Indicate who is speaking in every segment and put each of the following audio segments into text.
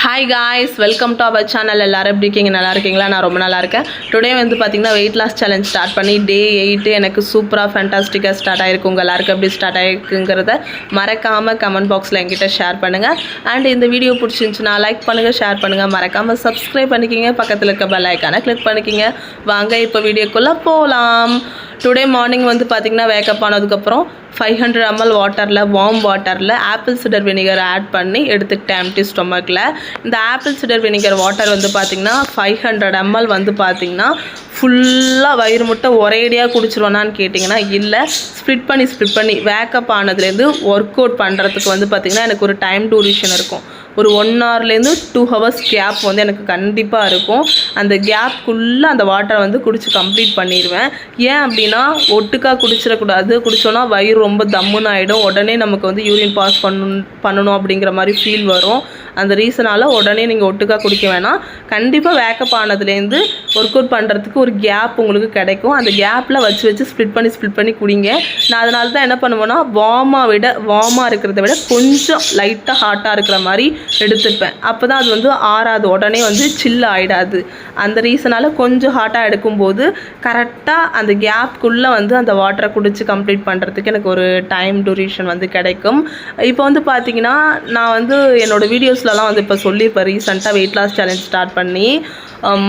Speaker 1: Hi guys, welcome to our channel. எல்லோரும் எப்படி இருக்கீங்க? நல்லா இருக்கீங்களா? நான் ரொம்ப நல்லா இருக்கேன். டுடே வந்து பார்த்திங்கன்னா வெயிட் லாஸ் சேலஞ்ச் ஸ்டார்ட் பண்ணி டே 8 எனக்கு சூப்பராக ஃபேண்டாஸ்டிக்காக ஸ்டார்ட் ஆகிருக்கு. உங்கள் எல்லாருக்கும் எப்படி ஸ்டார்ட் ஆகிருக்குங்கிறத மறக்காமல் கமெண்ட் பாக்ஸில் என்கிட்ட ஷேர் பண்ணுங்கள். அண்ட் இந்த வீடியோ பிடிச்சிருந்துச்சுன்னா லைக் பண்ணுங்கள், ஷேர் பண்ணுங்கள், மறக்காமல் சப்ஸ்கிரைப் பண்ணிக்கிங்க, பக்கத்தில் இருக்க பெல் ஐக்கானை கிளிக் பண்ணிக்கிங்க. வாங்க இப்போ வீடியோக்குள்ளே போகலாம். டுடே மார்னிங் வந்து பார்த்திங்கன்னா வேக்கப் ஆனதுக்கப்புறம் 500 ml வாட்டரில், வார்ம் வாட்டரில் ஆப்பிள் சிடர் வினிகர் ஆட் பண்ணி எடுத்துக்கிட்டேன் எம்டி ஸ்டொமக்கில். இந்த ஆப்பிள் சிடர் வினிகர் வாட்டர் வந்து பார்த்திங்கன்னா 500 ml வந்து பார்த்திங்கன்னா ஃபுல்லாக வயிறு முட்டை ஒரேடியாக குடிச்சிருவேனான்னு கேட்டிங்கன்னா இல்லை, ஸ்ப்ளிட் பண்ணி வேக்கப் ஆனதுலேருந்து ஒர்க் அவுட் பண்ணுறதுக்கு வந்து பார்த்திங்கன்னா எனக்கு ஒரு டைம் டூரேஷன் இருக்கும். ஒரு 1 hourலேருந்து 2 hours கேப் வந்து எனக்கு கண்டிப்பாக இருக்கும். அந்த கேப்புக்குள்ளே அந்த வாட்டரை வந்து குடிச்சு கம்ப்ளீட் பண்ணிடுவேன். ஏன் அப்படின்னா ஒட்டுக்காக குடிச்சிடக்கூடாது. குடித்தோன்னா வயிறு ரொம்ப தம்முன்னு ஆகிடும். உடனே நமக்கு வந்து யூரின் பாஸ் பண்ணணும் அப்படிங்கிற மாதிரி ஃபீல் வரும். அந்த ரீசனால் உடனே நீங்கள் ஒட்டுக்காக குடிக்க வேணாம். கண்டிப்பாக வேக்கப் ஆனதுலேருந்து ஒர்க் அவுட் பண்ணுறதுக்கு ஒரு கேப் உங்களுக்கு கிடைக்கும். அந்த கேப்பில் வச்சு ஸ்ப்ளிட் பண்ணி குடிங்க. நான் அதனால தான் என்ன பண்ணுவேன்னா வார்மாக இருக்கிறத விட கொஞ்சம் லைட்டாக ஹாட்டாக இருக்கிற மாதிரி எடுத்துப்பேன். அப்போ தான் அது வந்து ஆறாது, உடனே வந்து சில்லு ஆகிடாது. அந்த ரீசனால் கொஞ்சம் ஹாட்டாக எடுக்கும்போது கரெக்டாக அந்த கேப்புக்குள்ளே வந்து அந்த வாட்டரை குடித்து கம்ப்ளீட் பண்ணுறதுக்கு எனக்கு ஒரு டைம் டூரேஷன் வந்து கிடைக்கும். இப்போ வந்து பார்த்திங்கன்னா நான் வந்து என்னோடய வீடியோஸ்லலாம் வந்து இப்போ சொல்லியிருப்பேன். ரீசெண்டாக வெயிட் லாஸ் சேலஞ்ச் ஸ்டார்ட் பண்ணி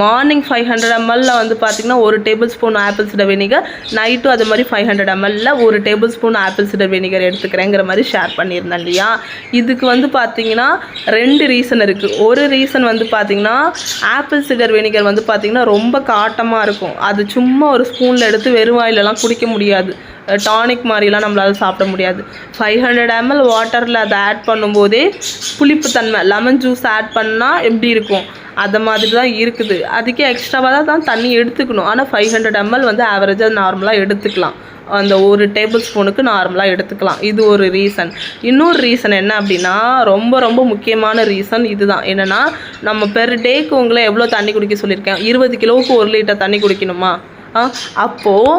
Speaker 1: மார்னிங் 500 ml வந்து பார்த்திங்கன்னா 1 tablespoon apple cider vinegar, நைட்டும் அது மாதிரி 500 ml 1 tablespoon apple cider vinegar எடுத்துக்கிறேங்கிற மாதிரி ஷேர் பண்ணியிருந்தேன் இல்லையா. இதுக்கு வந்து பார்த்திங்கன்னா 2 ரீசன் இருக்குது. ஒரு ரீசன் வந்து பார்த்திங்கன்னா ஆப்பிள் சிடர் வினிகர் வந்து பார்த்திங்கன்னா ரொம்ப காட்டமாக இருக்கும். அது சும்மா ஒரு ஸ்பூனில் எடுத்து வெறும் வாயிலெலாம் குடிக்க முடியாது. டானிக் மாதிரிலாம் நம்மளால் சாப்பிட முடியாது. 500 ml வாட்டரில் அதை ஆட் பண்ணும்போதே புளிப்புத்தன்மை, லெமன் ஜூஸ் ஆட் பண்ணால் எப்படி இருக்கும் அதை மாதிரி தான் இருக்குது. அதுக்கே எக்ஸ்ட்ராவாக தான் தண்ணி எடுத்துக்கணும். ஆனால் 500 ml வந்து ஆவரேஜாக நார்மலாக எடுத்துக்கலாம். அந்த ஒரு டேபிள் ஸ்பூனுக்கு நார்மலாக எடுத்துக்கலாம். இது ஒரு ரீசன். இன்னொரு ரீசன் என்ன அப்படின்னா ரொம்ப முக்கியமான ரீசன் இதுதான். என்னென்னா நம்ம பெர் டேக்கு உங்களை எவ்வளோ தண்ணி குடிக்க சொல்லியிருக்கேன்? 20 கிலோவுக்கு 1 லிட்டர் தண்ணி குடிக்கணுமா? அப்போது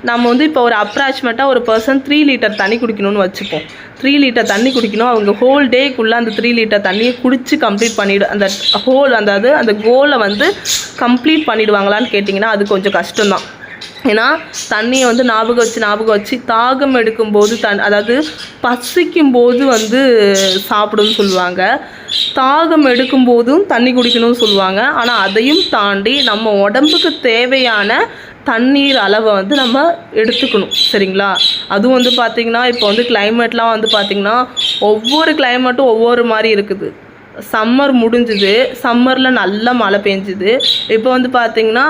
Speaker 1: நம்ம வந்து இப்போ ஒரு அப்ராக்சிமேட்டாக ஒரு பர்சன் 3 லிட்டர் தண்ணி குடிக்கணும்னு வச்சுப்போம். 3 லிட்டர் தண்ணி குடிக்கணும். அவங்க ஹோல் டேக்குள்ளே அந்த 3 லிட்டர் தண்ணியை குடித்து கம்ப்ளீட் பண்ணிவிடும். அந்த ஹோல் அந்த கோலை வந்து கம்ப்ளீட் பண்ணிவிடுவாங்களான்னு கேட்டிங்கன்னா அது கொஞ்சம் கஷ்டம்தான். ஏன்னா தண்ணியை வந்து ஞாபகம் வச்சு தாகம் எடுக்கும்போது அதாவது பசிக்கும்போது வந்து சாப்பிடுன்னு சொல்லுவாங்க, தாகம் எடுக்கும்போதும் தண்ணி குடிக்கணும்னு சொல்லுவாங்க. ஆனால் அதையும் தாண்டி நம்ம உடம்புக்கு தேவையான தண்ணீர் அளவை வந்து நம்ம எடுத்துக்கணும், சரிங்களா? அதுவும் வந்து பார்த்திங்கன்னா இப்போ வந்து கிளைமேட்லாம் வந்து பார்த்திங்கன்னா ஒவ்வொரு கிளைமேட்டும் ஒவ்வொரு மாதிரி இருக்குது. சம்மர் முடிஞ்சுது, சம்மரில் நல்லா மழை பெஞ்சுது. இப்போ வந்து பார்த்திங்கன்னா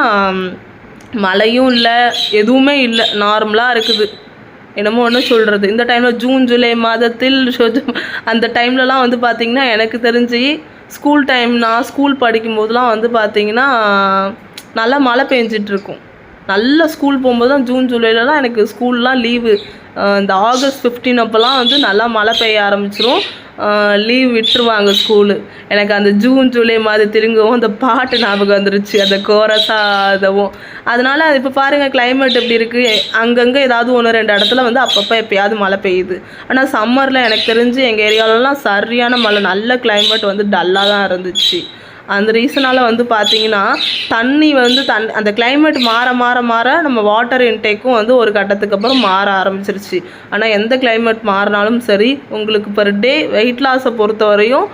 Speaker 1: மழையும் இல்லை, எதுவுமே இல்லை, நார்மலாக இருக்குது. என்னமோ ஒன்று சொல்கிறது. இந்த டைமில் ஜூன் ஜூலை மாதத்தில் அந்த டைம்லலாம் வந்து பார்த்திங்கன்னா எனக்கு தெரிஞ்சு நான் ஸ்கூல் படிக்கும்போதெலாம் வந்து பார்த்திங்கன்னா நல்லா மழை பெஞ்சிட்ருக்கும். நல்லா ஸ்கூல் போகும்போது தான் ஜூன் ஜூலைலலாம் எனக்கு ஸ்கூல்லாம் லீவு. இந்த ஆகஸ்ட் 15 அப்போலாம் வந்து நல்லா மழை பெய்ய ஆரம்பிச்சிரும், லீவ் விட்டுருவாங்க ஸ்கூலு. எனக்கு அந்த ஜூன் ஜூலை திரும்பவும் அந்த பாட்டு ஞாபகம் வந்துருச்சு, அந்த கோரஸாகவும். அதனால் இப்போ பாருங்கள் கிளைமேட் எப்படி இருக்குது. அங்கங்கே ஏதாவது 1-2 இடத்துல வந்து அப்பப்போ எப்போயாவது மழை பெய்யுது. ஆனால் சம்மரில் எனக்கு தெரிஞ்சு எங்கள் ஏரியாவிலலாம் சரியான மழை, நல்ல கிளைமேட் வந்து டல்லாக தான் இருந்துச்சு. அந்த ரீசனால் வந்து பார்த்திங்கன்னா தண்ணி வந்து அந்த கிளைமேட் மாற நம்ம வாட்டர் இன்டேக்கும் வந்து ஒரு கட்டத்துக்கு அப்புறம் மாற ஆரம்பிச்சிருச்சு. ஆனால் எந்த கிளைமேட் மாறினாலும் சரி, உங்களுக்கு பர் டே வெயிட் லாஸை பொறுத்தவரையும்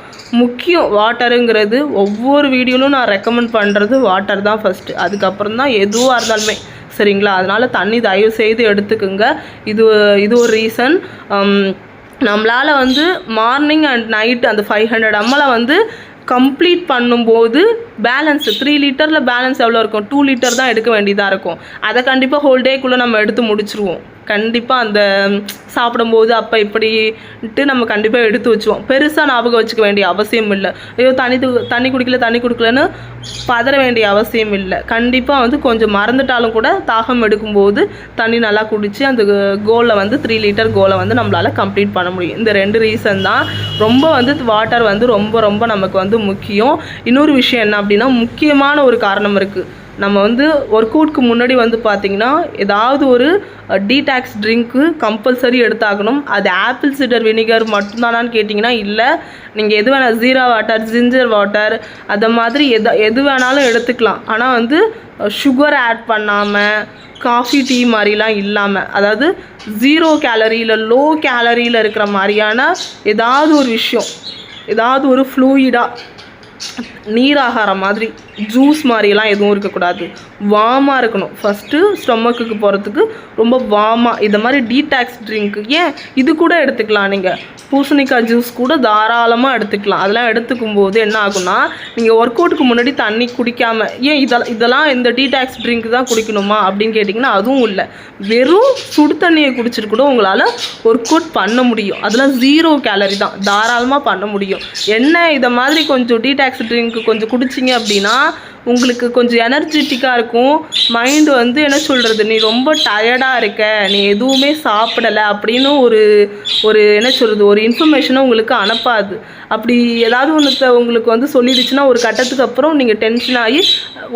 Speaker 1: முக்கியம் வாட்டருங்கிறது. ஒவ்வொரு வீடியோவிலும் நான் ரெக்கமெண்ட் பண்ணுறது வாட்டர் தான் ஃபஸ்ட்டு, அதுக்கப்புறம் தான் எதுவாக இருந்தாலுமே, சரிங்களா? அதனால் தண்ணி தயவு செய்து எடுத்துக்குங்க. இது ஒரு ரீசன். நம்மளால் வந்து மார்னிங் அண்ட் நைட்டு அந்த 500 ml வந்து கம்ப்ளீட் பண்ணும்போது பேலன்ஸு 3 லிட்டரில் பேலன்ஸ் எவ்வளோ இருக்கும்? 2 லிட்டர் தான் எடுக்க வேண்டியதாக இருக்கும். அதை கண்டிப்பாக ஹோல் டேக்குள்ளே நம்ம எடுத்து முடிச்சிருவோம். கண்டிப்பாக அந்த சாப்பிடும்போது அப்போ இப்படின்ட்டு நம்ம கண்டிப்பாக எடுத்து வச்சுவோம். பெருசாக ஞாபகம் வச்சுக்க வேண்டிய அவசியம் இல்லை. ஐயோ தண்ணி குடிக்கலன்னு பதற வேண்டிய அவசியம் இல்லை. கண்டிப்பாக வந்து கொஞ்சம் மறந்துட்டாலும் கூட தாகம் எடுக்கும்போது தண்ணி நல்லா குடித்து அந்த கோலை வந்து 3 லிட்டர் கோலை வந்து நம்மளால் கம்ப்ளீட் பண்ண முடியும். இந்த 2 ரீசன் தான் ரொம்ப வந்து வாட்டர் வந்து ரொம்ப நமக்கு வந்து முக்கியம். இன்னொரு விஷயம் என்ன அப்படின்னா முக்கியமான ஒரு காரணம் இருக்குது. நம்ம வந்து ஒர்க் அவுட்க்கு முன்னாடி வந்து பார்த்திங்கன்னா ஏதாவது ஒரு டீடாக்ஸ் ட்ரிங்க்கு கம்பல்சரி எடுத்தாகணும். அது ஆப்பிள் சிடர் வினிகர் மட்டும்தானான்னு கேட்டிங்கன்னா இல்லை, நீங்கள் எது வேணால் ஜீரா வாட்டர், ஜிஞ்சர் வாட்டர் அதை மாதிரி எது வேணாலும் எடுத்துக்கலாம். ஆனால் வந்து சுகர் ஆட் பண்ணாமல், காஃபி டீ மாதிரிலாம் இல்லாமல், அதாவது 0 கேலரியில் லோ கேலரியில் இருக்கிற மாதிரியான ஏதாவது ஒரு விஷயம், ஏதாவது ஒரு ஃப்ளூயிடாக நீராகாரம் மாதிரி ஜூஸ் மாதிரிலாம் எதுவும் இருக்கக்கூடாது. வார்மாக இருக்கணும். ஃபஸ்ட்டு ஸ்டொமக்குக்கு போகிறதுக்கு ரொம்ப வார்மாக இந்த மாதிரி டீடாக்ஸ் ட்ரிங்க்கு, ஏன் இது கூட எடுத்துக்கலாம். நீங்கள் பூசணிக்காய் ஜூஸ் கூட தாராளமாக எடுத்துக்கலாம். அதெல்லாம் எடுத்துக்கும் போது என்ன ஆகும்னா, நீங்கள் ஒர்க் அவுட்டுக்கு முன்னாடி தண்ணி குடிக்காமல், ஏன் இதெல்லாம் இந்த டீடாக்ஸ் ட்ரிங்க் தான் குடிக்கணுமா அப்படின்னு கேட்டிங்கன்னா அதுவும் இல்லை. வெறும் சுடு தண்ணியை குடிச்சிட்டு கூட உங்களால் ஒர்க் அவுட் பண்ண முடியும். அதெல்லாம் 0 கேலரி தான், தாராளமாக பண்ண முடியும். என்ன இதை மாதிரி கொஞ்சம் டீடாக்ஸ் ட்ரிங்க் கொஞ்சம் குடிச்சிங்க அப்படின்னா உங்களுக்கு கொஞ்சம் எனர்ஜெட்டிக்காக இருக்கும். மைண்டு வந்து என்ன சொல்கிறது, நீ ரொம்ப டயர்டாக இருக்க, நீ எதுவுமே சாப்பிடலை அப்படின்னு ஒரு என்ன சொல்கிறது, ஒரு இன்ஃபர்மேஷனை உங்களுக்கு அனுப்பாது. அப்படி ஏதாவது ஒன்று உங்களுக்கு வந்து சொல்லிடுச்சுன்னா ஒரு கட்டத்துக்கு அப்புறம் நீங்கள் டென்ஷன் ஆகி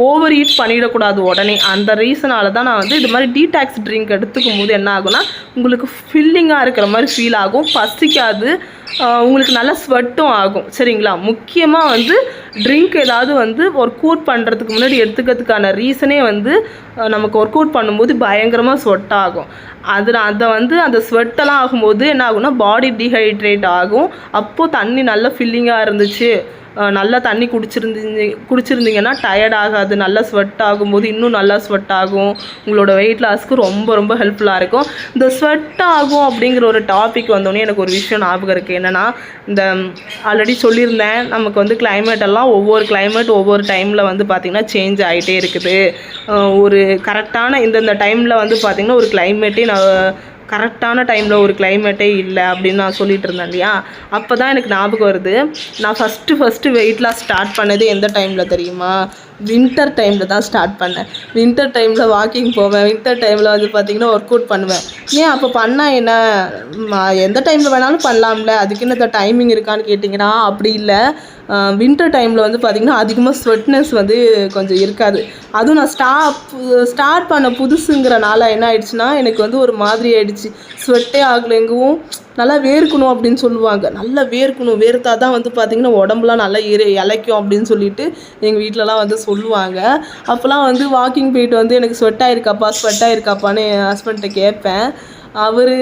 Speaker 1: ஓவர் ஈட் பண்ணிடக்கூடாது உடனே. அந்த ரீசனால தான் நான் வந்து இது மாதிரி டீடாக்ஸ் ட்ரிங்க் எடுத்துக்கும் போது என்ன ஆகும்னா உங்களுக்கு ஃபில்லிங்காக இருக்கிற மாதிரி ஃபீல் ஆகும், பசிக்காது, உங்களுக்கு நல்லா ஸ்வெட்டும் ஆகும். சரிங்களா? முக்கியமாக வந்து ட்ரிங்க் ஏதாவது வந்து ஒர்க் அவுட் பண்ணுறதுக்கு முன்னாடி எடுத்துக்கிறதுக்கான ரீசனே வந்து நமக்கு ஒர்க் அவுட் பண்ணும்போது பயங்கரமாக ஸ்வெட் ஆகும். அந்த ஸ்வெட்டெல்லாம் ஆகும்போது என்ன ஆகும்னா பாடி டீஹைட்ரேட் ஆகும். அப்போது தண்ணி நல்லா ஃபில்லிங்காக இருந்துச்சு, நல்லா தண்ணி குடிச்சிருந்தீங்கன்னா டயர்ட் ஆகாது. நல்லா ஸ்வெட் ஆகும்போது இன்னும் நல்லா ஸ்வெட் ஆகும். உங்களோட வெயிட் லாஸ்க்கு ரொம்ப ரொம்ப ஹெல்ப்ஃபுல்லாக இருக்கும். இந்த ஸ்வெட் ஆகும் அப்படிங்கிற ஒரு டாபிக் வந்தோடனே எனக்கு ஒரு விஷயம் ஞாபகம் இருக்குது. என்னென்னா, இந்த ஆல்ரெடி சொல்லியிருந்தேன், நமக்கு வந்து கிளைமேட்டெல்லாம் ஒவ்வொரு டைமில் வந்து பார்த்திங்கன்னா சேஞ்ச் ஆகிட்டே இருக்குது. ஒரு கரெக்டான இந்தந்த டைமில் வந்து பார்த்திங்கன்னா ஒரு கிளைமேட்டே கரெக்டான டைமில் ஒரு கிளைமேட்டே இல்லை அப்படின்னு நான் சொல்லிகிட்டு இருந்தேன் இல்லையா? அப்போ தான் எனக்கு ஞாபகம் வருது, நான் ஃபஸ்ட்டு வெயிட் லாஸ் ஸ்டார்ட் பண்ணது எந்த டைமில் தெரியுமா? வின்டர் டைமில் தான் ஸ்டார்ட் பண்ணேன். வின்டர் டைமில் வாக்கிங் போவேன், வின்டர் டைமில் வந்து பார்த்திங்கன்னா ஒர்க் அவுட் பண்ணுவேன். ஏன் அப்போ பண்ணால் என்ன, எந்த டைமில் வேணாலும் பண்ணலாம்ல, அதுக்கு என்ன டைமிங் இருக்கான்னு கேட்டிங்கன்னா அப்படி இல்லை. வின்டர் டைமில் வந்து பார்த்திங்கன்னா அதிகமாக ஸ்வெட்னஸ் வந்து கொஞ்சம் இருக்காது. அதுவும் நான் ஸ்டார்ட் பண்ண புதுசுங்கிறனால என்ன ஆயிடுச்சுன்னா எனக்கு வந்து ஒரு மாதிரி ஆயிடுச்சு. ஸ்வெட்டே ஆகலை எங்கவும். நல்லா வேர்க்கணும் அப்படின்னு சொல்லுவாங்க. நல்லா வேர்த்தா தான் வந்து பார்த்திங்கன்னா உடம்புலாம் நல்லா இளைக்கும் அப்படின்னு சொல்லிட்டு எங்கள் வீட்டிலலாம் வந்து சொல்லுவாங்க. அப்போலாம் வந்து வாக்கிங் போயிட்டு வந்து எனக்கு ஸ்வெட் ஆயிருக்காப்பான்னு என் ஹஸ்பண்ட்டை கேட்பேன். அவர்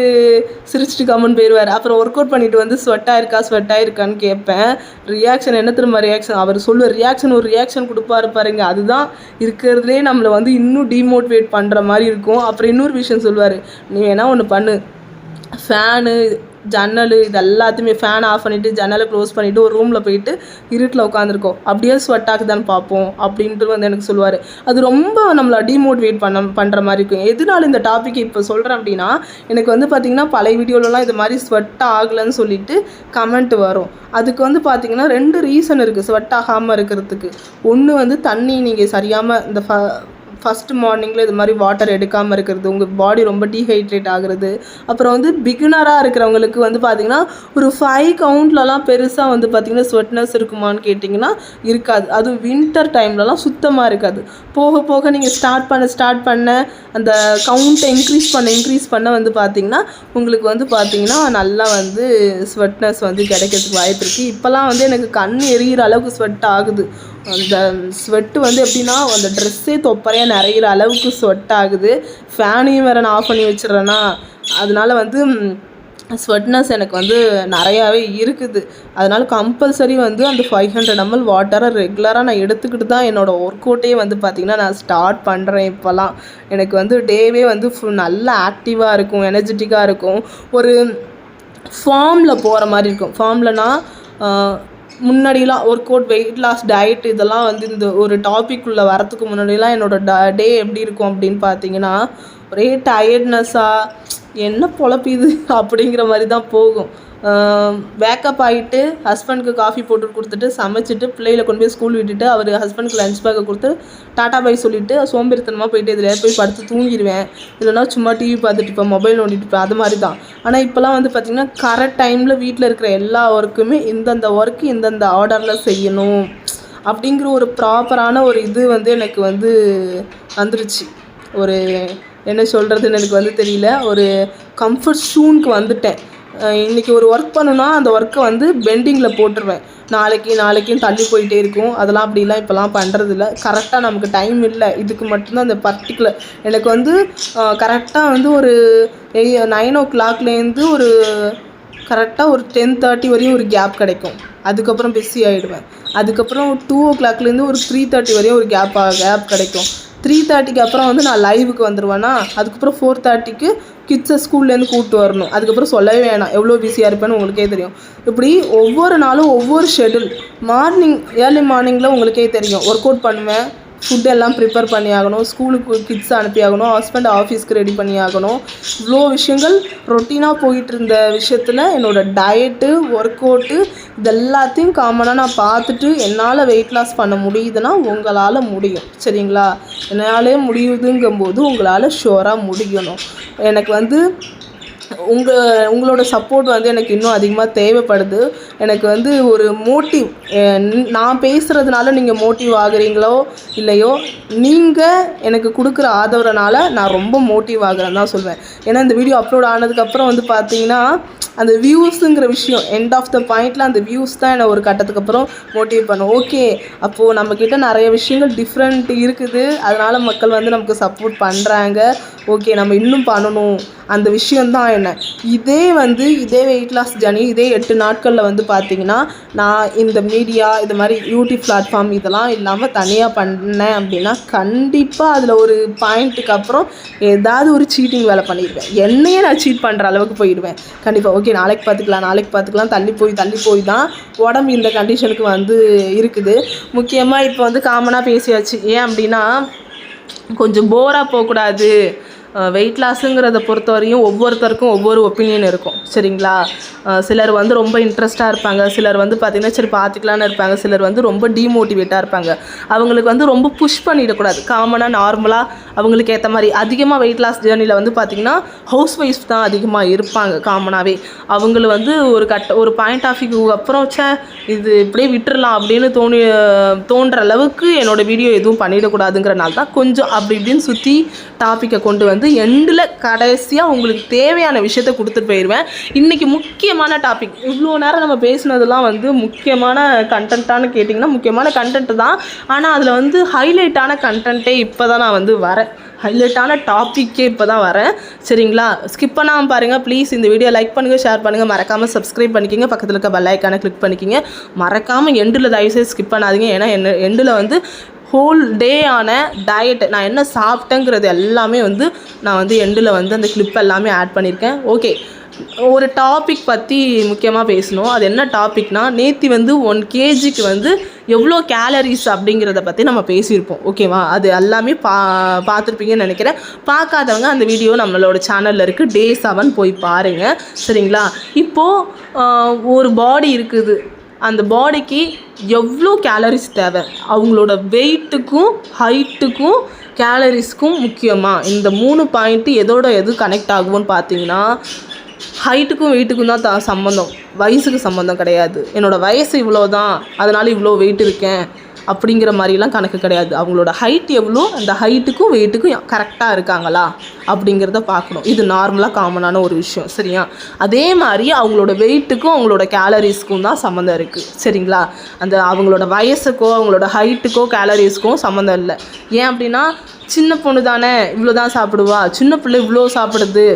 Speaker 1: சிரிச்சிட்டு கம்முன்னு போயிடுவார். அப்புறம் ஒர்க் அவுட் பண்ணிவிட்டு வந்து ஸ்வெட்டாக இருக்கான்னு கேட்பேன். ரியாக்ஷன் என்ன திரும்ப ரியாக்ஷன் அவர் சொல்லுவார். ஒரு ரியாக்ஷன் கொடுப்பாரு பாருங்க, அதுதான் இருக்கிறதுலே நம்மளை வந்து இன்னும் டிமோட்டிவேட் பண்ணுற மாதிரி இருக்கும். அப்புறம் இன்னொரு விஷயம் சொல்லுவார், நீ வேணா ஒன்று பண்ணு, ஃபேனு ஜன்னல் இது எல்லாத்தையுமே ஃபேன் ஆஃப் பண்ணிவிட்டு ஜன்னலை க்ளோஸ் பண்ணிவிட்டு ஒரு ரூமில் போயிட்டு இருட்டில் உட்காந்துருக்கோம், அப்படியே ஸ்வெட் ஆகுதான்னு பார்ப்போம் அப்படின்ட்டு வந்து எனக்கு சொல்லுவார். அது ரொம்ப நம்மளை டிமோட்டிவேட் பண்ணுற மாதிரி இருக்கும். எதனால இந்த டாபிக் இப்போ சொல்கிறேன் அப்படின்னா, எனக்கு வந்து பார்த்திங்கன்னா பழைய வீடியோலலாம் இது மாதிரி ஸ்வெட் ஆகலைன்னு சொல்லிட்டு கமெண்ட் வரும். அதுக்கு வந்து பார்த்திங்கன்னா 2 ரீசன் இருக்குது ஸ்வெட் ஆகாமல் இருக்கிறதுக்கு. ஒன்று வந்து தண்ணி நீங்கள் சரியாமல் இந்த ஃபஸ்ட்டு மார்னிங்கில் இது மாதிரி வாட்டர் எடுக்காமல் இருக்கிறது, உங்கள் பாடி ரொம்ப டீஹைட்ரேட் ஆகுறது. அப்புறம் வந்து பிகினராக இருக்கிறவங்களுக்கு வந்து பார்த்திங்கன்னா ஒரு 5 கவுண்ட்லலாம் பெருசாக வந்து பார்த்திங்கன்னா ஸ்வெட்னஸ் இருக்குமான்னு கேட்டிங்கன்னா இருக்காது. அதுவும் வின்டர் டைம்லலாம் சுத்தமாக இருக்காது. போக போக நீங்கள் ஸ்டார்ட் பண்ண அந்த கவுண்ட்டை இன்க்ரீஸ் பண்ண வந்து பார்த்திங்கன்னா உங்களுக்கு வந்து பார்த்திங்கன்னா நல்லா வந்து ஸ்வெட்னஸ் வந்து கிடைக்கிறதுக்கு வாய்ப்பு இருக்குது. இப்போலாம் வந்து எனக்கு கண் எரியிற அளவுக்கு ஸ்வெட் ஆகுது. அந்த ஸ்வெட்டு வந்து எப்படின்னா அந்த ட்ரெஸ்ஸே தொப்பறையாக நிறையிற அளவுக்கு ஸ்வெட் ஆகுது. ஃபேனையும் வேறு நான் ஆஃப் பண்ணி வச்சிடுறேன்னா அதனால் வந்து ஸ்வெட்னஸ் எனக்கு வந்து நிறையாவே இருக்குது. அதனால் கம்பல்சரி வந்து அந்த 500 ml வாட்டரை ரெகுலராக நான் எடுத்துக்கிட்டு தான் என்னோடய ஒர்க் அவுட்டே வந்து பார்த்திங்கன்னா நான் ஸ்டார்ட் பண்ணுறேன். இப்போலாம் எனக்கு வந்து டேவே வந்து நல்லா ஆக்டிவாக இருக்கும், எனர்ஜெட்டிக்காக இருக்கும். ஒரு ஃபார்மில் போகிற மாதிரி இருக்கும். ஃபார்ம்லனா முன்னாடிலாம் work out, weight loss, diet இதெல்லாம் வந்து இந்த ஒரு டாபிக் உள்ள வரத்துக்கு முன்னாடிலாம் என்னோடய டே எப்படி இருக்கும் அப்படின்னு பார்த்தீங்கன்னா ஒரே டயர்ட்னஸ்ஸாக என்ன பொழப்பிது அப்படிங்கிற மாதிரி தான் போகும். வேக்கப் ஆகிட்டு ஹஸ்பண்டுக்கு காஃபி போட்டு கொடுத்துட்டு சமைச்சிட்டு பிள்ளைகளை கொண்டு போய் ஸ்கூல் விட்டுட்டு அவர் ஹஸ்பண்டுக்கு லஞ்ச் பேக்கை கொடுத்து டாட்டா பை சொல்லிவிட்டு சோம்பேறித்தனமாக போயிட்டு இதில் போய் படுத்து தூங்கிடுவேன். இல்லைனா சும்மா டிவி பார்த்துட்டு இருப்பேன், மொபைல் நோண்டிட்டு இருப்பேன். அது மாதிரி தான். ஆனால் இப்போலாம் வந்து பார்த்திங்கன்னா கரெக்ட் டைமில் வீட்டில் இருக்கிற எல்லா ஒர்க்குமே இந்தந்த ஒர்க்கு இந்தந்த ஆர்டரில் செய்யணும் அப்படிங்கிற ஒரு ப்ராப்பரான ஒரு இது வந்து எனக்கு வந்து வந்துருச்சு. ஒரு என்ன சொல்கிறதுன்னு எனக்கு வந்து தெரியல. ஒரு கம்ஃபர்ட் ஸூனுக்கு வந்துட்டேன். இன்றைக்கி ஒரு ஒர்க் பண்ணுன்னா அந்த ஒர்க்கை வந்து பெண்டிங்கில் போட்டுருவேன். நாளைக்கும் தள்ளி போயிட்டே இருக்கும். அதெல்லாம் அப்படிலாம் இப்போலாம் பண்ணுறதில்ல. கரெக்டாக நமக்கு டைம் இல்லை, இதுக்கு மட்டும்தான் அந்த பர்டிகுலர் எனக்கு வந்து கரெக்டாக வந்து ஒரு 9 o'clockலேருந்து ஒரு கரெக்டாக ஒரு 10:30 வரையும் ஒரு கேப் கிடைக்கும். அதுக்கப்புறம் பிஸி ஆகிடுவேன். அதுக்கப்புறம் 2 o'clockலேருந்து ஒரு 3:30 வரையும் ஒரு கேப் கிடைக்கும். 3:30க்கு அப்புறம் வந்து நான் லைவுக்கு வந்துடுவேன்னா, அதுக்கப்புறம் 4:30க்கு கிட்ஸை ஸ்கூல்லேருந்து கூப்பிட்டு வரணும். அதுக்கப்புறம் சொல்லவே வேணாம், எவ்வளோ பிஸியாக இருப்பேன்னு உங்களுக்கே தெரியும். இப்படி ஒவ்வொரு நாளும் ஒவ்வொரு ஷெட்யூல். ஏர்லி மார்னிங்கில் உங்களுக்கே தெரியும், ஒர்க் அவுட் பண்ணுவேன், ஃபுட் எல்லாம் ப்ரிப்பேர் பண்ணி ஆகணும், ஸ்கூலுக்கு கிட்ஸ் அனுப்பி ஆகணும், ஹஸ்பண்ட் ஆஃபீஸ்க்கு ரெடி பண்ணி ஆகணும். இவ்வளோ விஷயங்கள் ரொட்டீனாக போயிட்டு இருந்த விஷயத்தில் என்னோடய டயட்டு, ஒர்க் அவுட்டு இது எல்லாத்தையும் காமனாக நான் பார்த்துட்டு என்னால் வெயிட் லாஸ் பண்ண முடியுதுன்னா உங்களால் முடியும். சரிங்களா? என்னாலே முடியுதுங்கும்போது உங்களால் ஷுவராக முடியணும். எனக்கு வந்து உங்களோட சப்போர்ட் வந்து எனக்கு இன்னும் அதிகமாக தேவைப்படுது. எனக்கு வந்து ஒரு மோட்டிவ், நான் பேசுகிறதுனால நீங்கள் மோட்டிவ் ஆகுறீங்களோ இல்லையோ, நீங்கள் எனக்கு கொடுக்குற ஆதரவுனால நான் ரொம்ப மோட்டிவ் ஆகுறேன்னு தான் சொல்வேன். ஏன்னா இந்த வீடியோ அப்லோட் ஆனதுக்கப்புறம் வந்து பார்த்தீங்கன்னா அந்த வியூஸுங்கிற விஷயம் எண்ட் ஆஃப் த பாயிண்டில் அந்த வியூஸ் தான் என்னை ஒரு கட்டத்துக்கு அப்புறம் மோட்டிவ் பண்ணும். ஓகே, அப்போது நம்மக்கிட்ட நிறைய விஷயங்கள் டிஃப்ரெண்ட் இருக்குது, அதனால் மக்கள் வந்து நமக்கு சப்போர்ட் பண்ணுறாங்க. ஓகே, நம்ம இன்னும் பண்ணணும். அந்த விஷயந்தான் என்ன. இதே வெயிட் லாஸ் ஜர்னி இதே 8 நாட்களில் வந்து பார்த்திங்கன்னா நான் இந்த மீடியா இது மாதிரி யூடியூப் பிளாட்ஃபார்ம் இதெல்லாம் இல்லாமல் தனியாக பண்ணேன் அப்படின்னா கண்டிப்பாக அதில் ஒரு பாயிண்ட்டுக்கு அப்புறம் ஏதாவது ஒரு சீட்டிங் வேலை பண்ணிடுவேன். என்னையே நான் சீட் பண்ணுற அளவுக்கு போயிடுவேன் கண்டிப்பாக. ஓகே, நாளைக்கு பார்த்துக்கலாம் தள்ளி போய் தான் உடம்பு இந்த கண்டிஷனுக்கு வந்து இருக்குது. முக்கியமாக இப்போ வந்து காமனாக பேசியாச்சு. ஏன் அப்படின்னா கொஞ்சம் போராக போகக்கூடாது. வெயிட் லாஸுங்கிறத பொறுத்த வரையும் ஒவ்வொருத்தருக்கும் ஒவ்வொரு ஒப்பீனியன் இருக்கும். சரிங்களா? சிலர் வந்து ரொம்ப இன்ட்ரெஸ்ட்டாக இருப்பாங்க, சிலர் வந்து பார்த்திங்கன்னா சரி பார்த்துக்கலான்னு இருப்பாங்க, சிலர் வந்து ரொம்ப டீமோட்டிவேட்டாக இருப்பாங்க. அவங்களுக்கு வந்து ரொம்ப புஷ் பண்ணிடக்கூடாது. காமனாக நார்மலாக அவங்களுக்கு ஏற்ற மாதிரி அதிகமாக வெயிட் லாஸ் ஜேர்னியில் வந்து பார்த்திங்கன்னா ஹவுஸ் ஒய்ஃப் தான் அதிகமாக இருப்பாங்க காமனாகவே. அவங்கள வந்து ஒரு பாயிண்ட் ஆஃப் வியூ அப்புறம் இது இப்படியே விட்டுறலாம் அப்படின்னு தோன்ற அளவுக்கு என்னோடய வீடியோ எதுவும் பண்ணிடக்கூடாதுங்கிறனால தான் கொஞ்சம் அப்படி இப்படின்னு சுற்றி டாப்பிக்கை கொண்டு வந்து எண்டில் கடைசியாக உங்களுக்கு தேவையான விஷயத்த கொடுத்துட்டு போயிடுவேன். இன்றைக்கி முக்கியமான டாபிக், இவ்வளோ நேரம் நம்ம பேசினதெல்லாம் வந்து முக்கியமான கண்டென்ட்டானு கேட்டிங்கன்னா முக்கியமான கண்டென்ட்டு தான். ஆனால் அதில் வந்து ஹைலைட்டான கண்டென்ட்டே இப்போ தான் நான் வந்து வரேன். ஹைலைட்டான டாப்பிக்கே இப்போ தான் வரேன். சரிங்களா? ஸ்கிப் பண்ணாமல் பாருங்கள் ப்ளீஸ். இந்த வீடியோ லைக் பண்ணுங்கள், ஷேர் பண்ணுங்கள், மறக்காமல் சப்ஸ்கிரைப் பண்ணிக்கிங்க, பக்கத்தில் இருக்க பெல் ஐக்கானை கிளிக் பண்ணிக்கிங்க. மறக்காமல் எண்டில் தயவுசெய்து ஸ்கிப் பண்ணாதீங்க. ஏன்னா எண்டில் வந்து ஹோல் டே ஆன டயட் நான் என்ன சாப்பிட்டேங்கிறது எல்லாமே வந்து நான் வந்து எண்டில் வந்து அந்த கிளிப் எல்லாமே ஆட் பண்ணியிருக்கேன். ஓகே, ஒரு டாபிக் பற்றி முக்கியமாக பேசணும். அது என்ன டாபிக்னா, நேற்று வந்து 1 kgக்கு வந்து எவ்வளோ கேலரிஸ் அப்படிங்கிறத பற்றி நம்ம பேசியிருப்போம். ஓகேவா? அது எல்லாமே பார்த்துருப்பீங்கன்னு நினைக்கிறேன். பார்க்காதவங்க அந்த வீடியோ நம்மளோட சேனலில் இருக்குது, Day 7 போய் பாருங்கள். சரிங்களா? இப்போது ஒரு பாடி இருக்குது, அந்த பாடிக்கு எவ்வளோ கேலரிஸ் தேவை, அவங்களோட வெயிட்டுக்கும் ஹைட்டுக்கும் கேலரிஸ்க்கும் முக்கியமாக இந்த 3 பாயிண்ட்டு எது கனெக்ட் ஆகும்னு பார்த்தீங்கன்னா ஹைட்டுக்கும் வெயிட்டுக்கும் தான் சம்மந்தம், வயசுக்கு சம்மந்தம் கிடையாது. என்னோடய வயசு இவ்வளோ தான் அதனால் இவ்வளோ வெயிட் இருக்கேன் அப்படிங்கிற மாதிரிலாம் கணக்கு கிடையாது. அவங்களோட ஹைட் எவ்வளோ, அந்த ஹைட்டுக்கும் வெயிட்டுக்கும் கரெக்டாக இருக்காங்களா அப்படிங்கிறத பார்க்கணும். இது நார்மலாக காமனான ஒரு விஷயம். சரியா? அதே மாதிரி அவங்களோட வெயிட்டுக்கும் அவங்களோட கேலரிஸ்க்கும் தான் சம்மந்தம் இருக்குது. சரிங்களா? அந்த அவங்களோட வயசுக்கோ அவங்களோட ஹைட்டுக்கோ கேலரிஸ்க்கும் சம்மந்தம் இல்லை. ஏன் அப்படின்னா சின்ன பொண்ணு தானே இவ்வளோ தான் சாப்பிடுவா, சின்ன பிள்ளை இவ்வளோ சாப்பிடுது,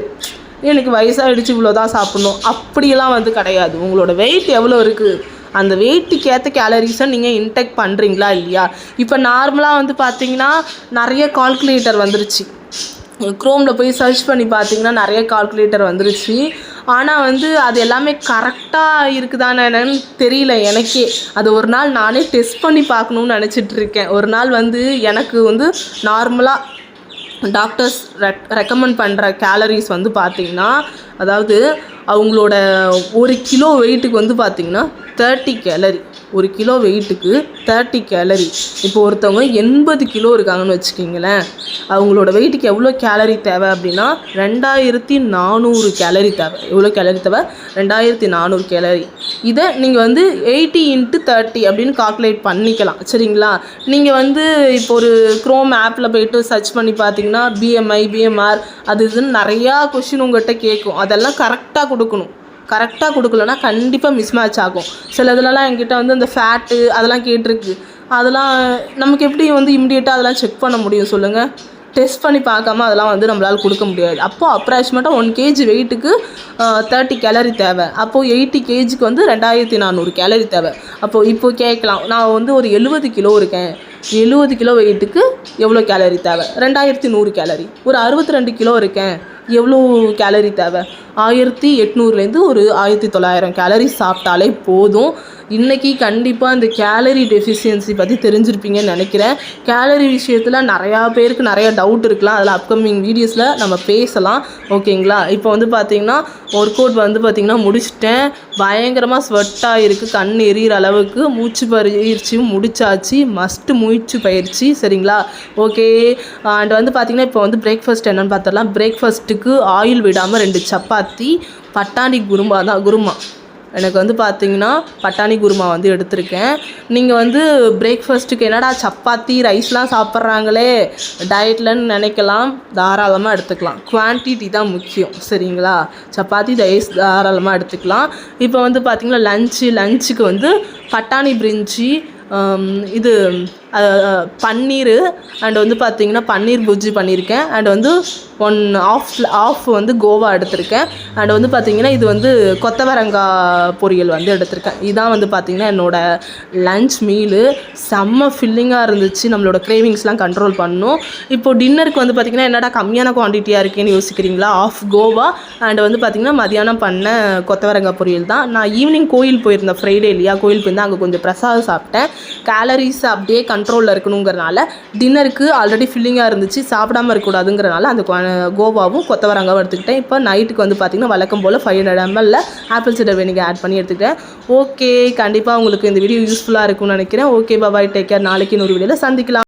Speaker 1: எனக்கு வயசாகிடுச்சு இவ்வளோ தான் சாப்பிட்ணும் அப்படியெல்லாம் வந்து கிடையாது. உங்களோட வெயிட் எவ்வளோ இருக்குது, அந்த வெயிட்டுக்கு ஏற்ற கேலரிஸை நீங்கள் இன்டேக் பண்ணுறீங்களா இல்லையா? இப்போ நார்மலாக வந்து பார்த்தீங்கன்னா நிறைய கால்குலேட்டர் வந்துருச்சு. க்ரோமில் போய் சர்ச் பண்ணி பார்த்தீங்கன்னா நிறைய கால்குலேட்டர் வந்துருச்சு. ஆனால் வந்து அது எல்லாமே கரெக்டாக இருக்குதானு என்னன்னு தெரியல எனக்கே. அது ஒரு நாள் நானே டெஸ்ட் பண்ணி பார்க்கணுன்னு நினச்சிட்ருக்கேன். ஒரு நாள் வந்து எனக்கு வந்து நார்மலாக டாக்டர்ஸ் ரெக்கமெண்ட் பண்ணுற கேலரிஸ் வந்து பார்த்திங்கன்னா, அதாவது அவங்களோட 1 கிலோ வெயிட்டுக்கு வந்து பார்த்திங்கன்னா 30 கேலரி. 1 kilo வெயிட்டுக்கு 30 gallery. இப்போ ஒருத்தவங்க 80 கிலோ இருக்காங்கன்னு வச்சுக்கிங்களேன், அவங்களோட வெயிட்டுக்கு எவ்வளோ கேலரி தேவை அப்படின்னா 2400 கேலரி தேவை. எவ்வளோ கேலரி தேவை? 2400 கேலரி. இதை நீங்கள் வந்து 80 × 30 அப்படின்னு கால்குலேட் பண்ணிக்கலாம். சரிங்களா? நீங்கள் வந்து இப்போ ஒரு க்ரோம் ஆப்பில் போய்ட்டு சர்ச் பண்ணி பார்த்தீங்கன்னா BMI, BMR அது இதுன்னு நிறையா கொஷின் உங்கள்கிட்ட கேட்கும். அதெல்லாம் கரெக்டாக கொடுக்கணும். கரெக்டாக கொடுக்கலன்னா கண்டிப்பாக மிஸ்மேட்ச் ஆகும். சில இதுலலாம் என்கிட்ட வந்து அந்த ஃபேட்டு அதெல்லாம் கேட்டிருக்கு. அதெல்லாம் நமக்கு எப்படி வந்து இம்மிடியேட்டாக அதெல்லாம் செக் பண்ண முடியும் சொல்லுங்கள்? டெஸ்ட் பண்ணி பார்க்காம அதெல்லாம் வந்து நம்மளால் கொடுக்க முடியாது. அப்போது அப்ராக்சிமேட்டாக 1 kg வெயிட்டுக்கு 30 கேலரி தேவை. அப்போது 80 kgக்கு வந்து 2400 கேலரி தேவை. அப்போது இப்போ கேட்கலாம், நான் வந்து ஒரு 70 கிலோ இருக்கேன், 70 கிலோ வெயிட்டுக்கு எவ்வளோ கேலரி தேவை? 2100 கேலரி. ஒரு 62 கிலோ இருக்கேன், எவ்வளோ கேலரி தேவை? 1800லேருந்து ஒரு 1900 கேலரி சாப்பிட்டாலே போதும். இன்றைக்கி கண்டிப்பாக இந்த கேலரி டெஃபிஷியன்சி பற்றி தெரிஞ்சிருப்பீங்கன்னு நினைக்கிறேன். கேலரி விஷயத்தில் நிறையா பேருக்கு நிறையா டவுட் இருக்கலாம். அதில் அப்கமிங் வீடியோஸில் நம்ம பேசலாம். ஓகேங்களா? இப்போ வந்து பார்த்திங்கன்னா ஒர்க் அவுட் வந்து பார்த்திங்கன்னா முடிச்சிட்டேன். பயங்கரமாக ஸ்வெட்டாக இருக்குது, கண் எரியிற அளவுக்கு. மூச்சு பயிற்சியும் முடிச்சாச்சு. மஸ்ட்டு மூச்சு பயிற்சி. சரிங்களா? ஓகே. அண்ட் வந்து பார்த்திங்கன்னா இப்போ வந்து பிரேக்ஃபாஸ்ட் என்னென்னு பார்த்துடலாம். பிரேக்ஃபாஸ்ட்டுக்கு ஆயில் விடாமல் 2 சப்பாத்தி, பட்டாணி குருமா எனக்கு வந்து பார்த்திங்கன்னா பட்டாணி குருமா வந்து எடுத்திருக்கேன். நீங்கள் வந்து பிரேக்ஃபாஸ்ட்டுக்கு என்னடா சப்பாத்தி ரைஸ்லாம் சாப்பிட்றாங்களே டயட்லன்னு நினைக்கலாம். தாராளமாக எடுத்துக்கலாம். குவான்டிட்டி தான் முக்கியம். சரிங்களா? சப்பாத்தி ரைஸ் தாராளமாக எடுத்துக்கலாம். இப்போ வந்து பார்த்திங்கன்னா லஞ்சுக்கு வந்து பட்டாணி பிரிஞ்சி, இது பன்னீர் அண்ட் வந்து பார்த்திங்கன்னா பன்னீர் புஜ்ஜி பண்ணியிருக்கேன். அண்ட் வந்து ஆஃப் வந்து கோவா எடுத்திருக்கேன். அண்ட் வந்து பார்த்திங்கன்னா இது வந்து கொத்தவரங்காய் பொரியல் வந்து எடுத்திருக்கேன். இதான் வந்து பார்த்திங்கன்னா என்னோடய லன்ச் மீலு. செம்ம ஃபில்லிங்காக இருந்துச்சு. நம்மளோட கிரேவிங்ஸ்லாம் கண்ட்ரோல் பண்ணணும். இப்போது டின்னருக்கு வந்து பார்த்திங்கன்னா என்னடா கம்மியான குவான்டிட்டியாக இருக்கேன்னு யோசிக்கிறீங்களா? ஆஃப் கோவா அண்ட் வந்து பார்த்திங்கன்னா மதியானம் பண்ண கொத்தவரங்காய் பொரியல் தான். நான் ஈவினிங் கோயில் போயிருந்தேன். ஃப்ரைடே இல்லையா? கோயில் போயிருந்தேன். அங்கே கொஞ்சம் பிரசாதம் சாப்பிட்டேன். கேலரிஸ் அப்படியே கண்ட்ரோலில் இருக்கணுங்கிறனால டின்னருக்கு ஆல்ரெடி ஃபில்லிங்காக இருந்துச்சு, சாப்பிடாமல் இருக்கக்கூடாதுங்கிறனால அந்த கோவாவும் கொத்தவரங்காவும் எடுத்துக்கிட்டேன். இப்போ நைட்டுக்கு வந்து பார்த்திங்கன்னா வழக்கம் போல் 500 ml apple cider vinegar add பண்ணி எடுத்துக்கிட்டேன். ஓகே, கண்டிப்பாக உங்களுக்கு இந்த வீடியோ யூஸ்ஃபுல்லாக இருக்கும்னு நினைக்கிறேன். ஓகே, பாய், டேக் கேர். நாளைக்கு இன்னொரு வீடியோவில் சந்திக்கலாம்.